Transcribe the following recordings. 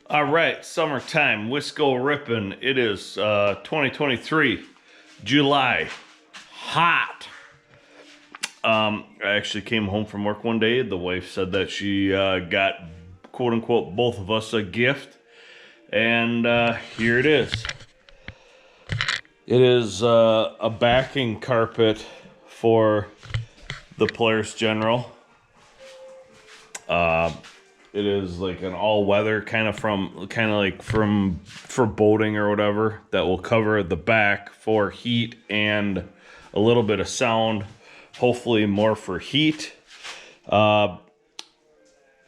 All right, summertime, Wisco ripping. It is 2023, July, hot. I actually came home from work one day. The wife said that she got, quote unquote, both of us a gift. And here it is. It is a backing carpet for the Polaris General. It is like an all-weather for boating or whatever, that will cover the back for heat and a little bit of sound, hopefully more for heat.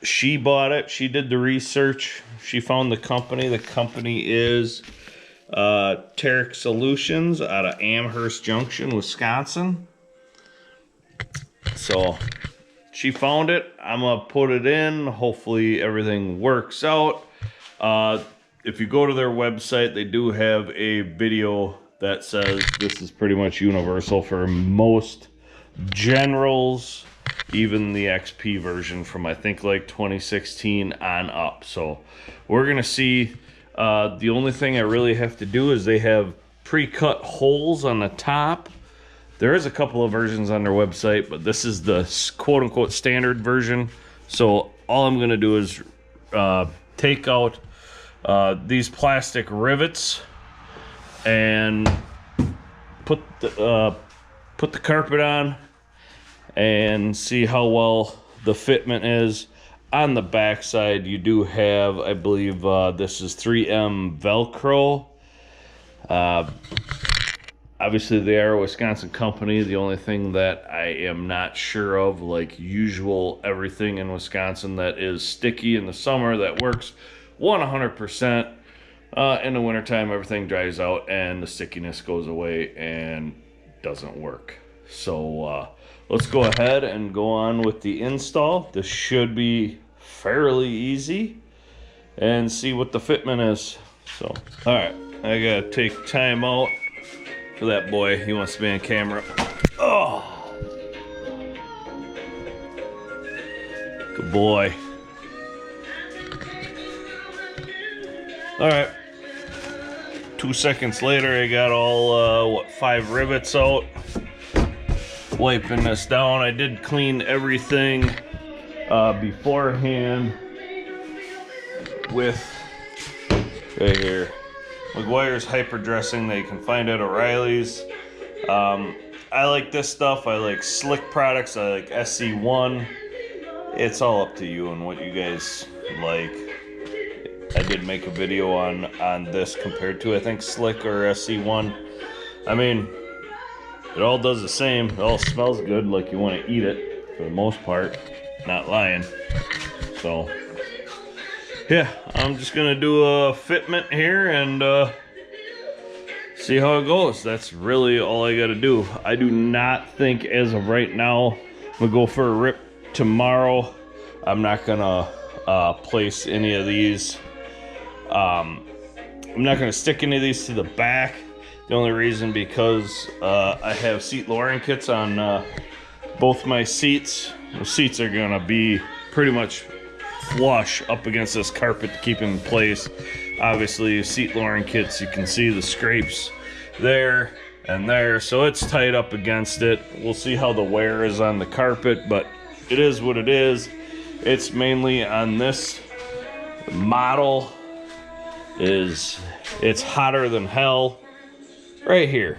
She bought it. She did the research. She found the company. The company is Terick Solutions out of Amherst Junction, Wisconsin. So she found it. I'm gonna put it in. Hopefully everything works out. If you go to their website, they do have a video that says this is pretty much universal for most generals, even the XP version from I think like 2016 on up. So we're gonna see. The only thing I really have to do is they have pre-cut holes on the top. There is a couple of versions on their website, but this is the quote-unquote standard version. So all I'm going to do is take out these plastic rivets and put the carpet on and see how well the fitment is. On the back side, you do have, I believe, this is 3M Velcro. Obviously, they are a Wisconsin company. The only thing that I am not sure of, like usual everything in Wisconsin that is sticky in the summer that works 100%. In the wintertime, everything dries out and the stickiness goes away and doesn't work. So let's go ahead and go on with the install. This should be fairly easy and see what the fitment is. So, all right, I gotta take time out for that boy. He wants to be on camera. Oh, good boy. All right, 2 seconds later, I got all 5 rivets out. Wiping this down. I did clean everything beforehand with right here McGuire's hyper dressing that you can find at O'Reilly's. I like this stuff. I like Slick products. I like SC1. It's all up to you and what you guys like. I did make a video on this compared to I think Slick or SC1. I mean, it all does the same. It all smells good, like you want to eat it for the most part. Not lying. So yeah, I'm just gonna do a fitment here and see how it goes. That's really all I gotta do. I do not think as of right now I'm gonna go for a rip tomorrow. I'm not gonna place any of these. I'm not gonna stick any of these to the back. The only reason because I have seat lowering kits on both my seats. The seats are gonna be pretty much flush up against this carpet to keep in place. Obviously, seat lowering kits, you can see the scrapes there and there, so it's tight up against it. We'll see how the wear is on the carpet, but it is what it is. It's mainly on this model. It's hotter than hell. Right here,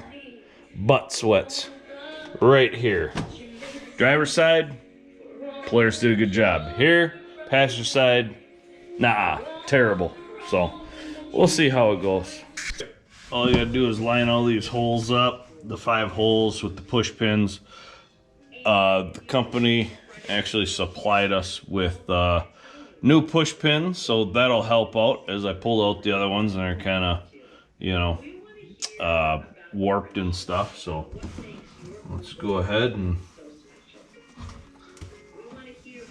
butt sweats. Right here, driver's side, Polaris did a good job. Here, passenger side, nah, terrible. So we'll see how it goes. All you gotta do is line all these holes up, the 5 holes with the push pins. The company actually supplied us with new push pins, so that'll help out as I pull out the other ones and they're kind of, you know, warped and stuff. So let's go ahead and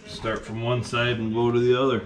start from one side and go to the other.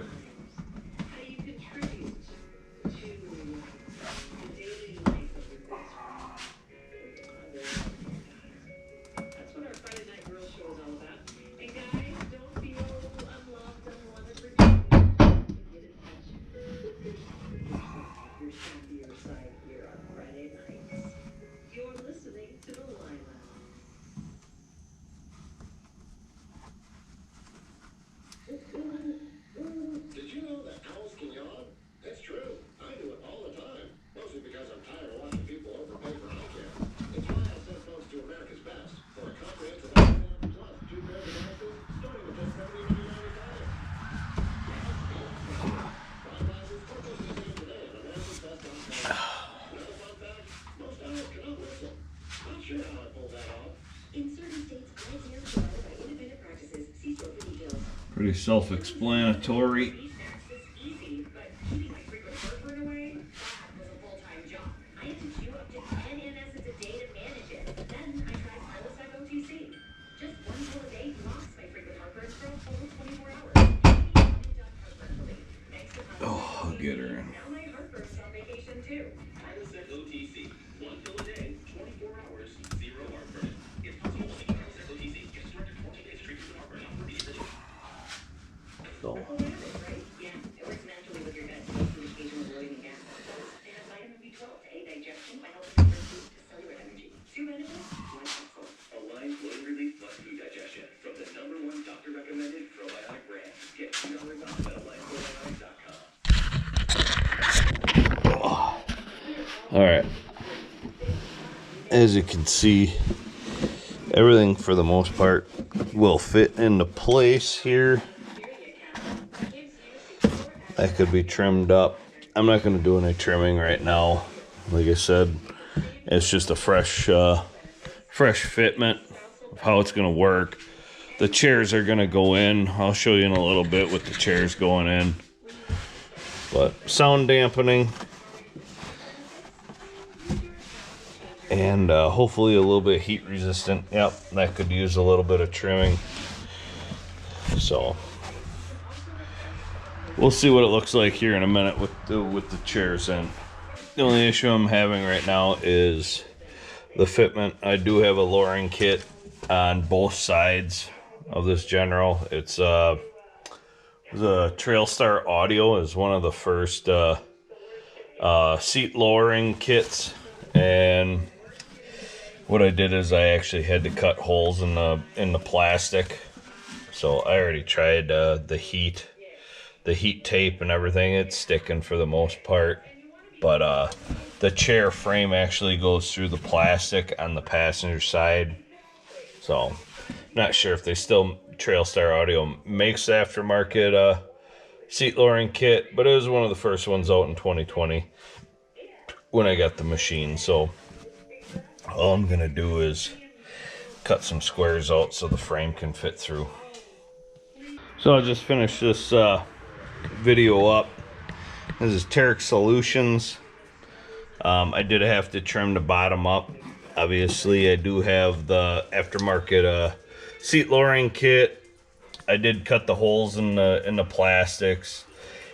Pretty self-explanatory. Oh, I'll get her in. So. All right. As you can see, everything for the most part will fit into place here. That could be trimmed up. I'm not going to do any trimming right now. Like I said, it's just a fresh fitment of how it's going to work. The chairs are going to go in. I'll show you in a little bit with the chairs going in. But sound dampening. And hopefully a little bit heat resistant. Yep, that could use a little bit of trimming. So we'll see what it looks like here in a minute with the chairs in. The only issue I'm having right now is the fitment. I do have a lowering kit on both sides of this General. It's the Trailstar Audio is one of the first seat lowering kits, and what I did is I actually had to cut holes in the plastic. So I already tried the heat tape and everything. It's sticking for the most part, but the chair frame actually goes through the plastic on the passenger side. So not sure if they still, Trailstar Audio makes the aftermarket seat lowering kit, but it was one of the first ones out in 2020 when I got the machine. So all I'm gonna do is cut some squares out so the frame can fit through. So I'll just finish this video up. This is Terick Solutions. I did have to trim the bottom up. Obviously, I do have the aftermarket seat lowering kit. I did cut the holes in the plastics.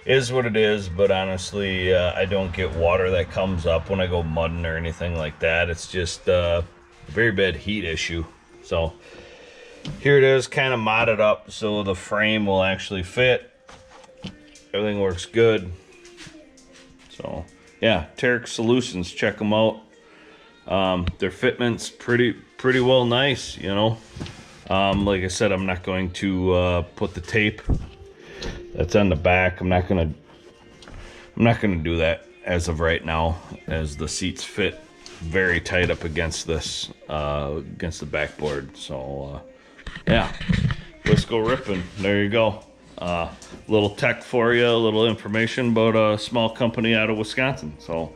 It is what it is, but honestly, I don't get water that comes up when I go mudding or anything like that. It's just a very bad heat issue. So here it is, kind of modded up so the frame will actually fit. Everything works good. So yeah, Terick Solutions, check them out. Their fitment's pretty well nice, you know. Like I said, I'm not going to put the tape that's on the back. I'm not gonna do that as of right now, as the seats fit very tight up against this against the backboard. So yeah, let's go ripping. There you go. Little tech for you, a little information about a small company out of Wisconsin. So